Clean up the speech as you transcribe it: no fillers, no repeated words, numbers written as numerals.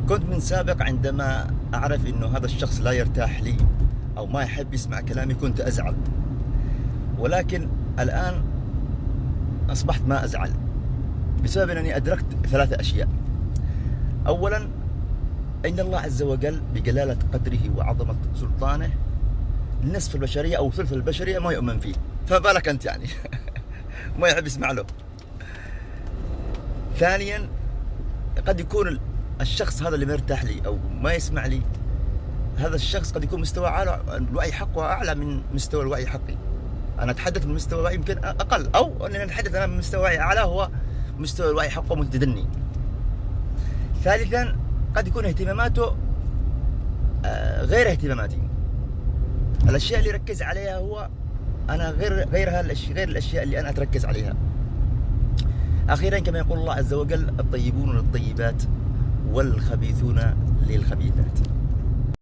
كنت من سابق عندما أعرف أنه هذا الشخص لا يرتاح لي أو ما يحب يسمع كلامي كنت أزعل، ولكن الآن أصبحت ما أزعل بسبب أنني أدركت 3 أشياء. أولا، إن الله عز وجل بجلالة قدره وعظمة سلطانه نصف البشرية أو ثلث البشرية ما يؤمن فيه، فما بالك أنت يعني ما يحب يسمع له. ثانيا، قد يكون الشخص هذا اللي مرتاح لي أو ما يسمع لي، هذا الشخص قد يكون مستوى أعلى، الوعي حقه أعلى من مستوى الوعي حقي. أنا أتحدث من مستوى الوعي يمكن أقل، أو أننا نتحدث أنا من مستوى وعي أعلى، هو مستوى الوعي حقه متدني. ثالثا، قد يكون اهتماماته غير اهتماماتي، الأشياء اللي يركز عليها هو أنا غير الأشياء اللي أنا أتركز عليها. أخيرا، كما يقول الله عز وجل: الطيبون للطيبات والخبيثون للخبيثات.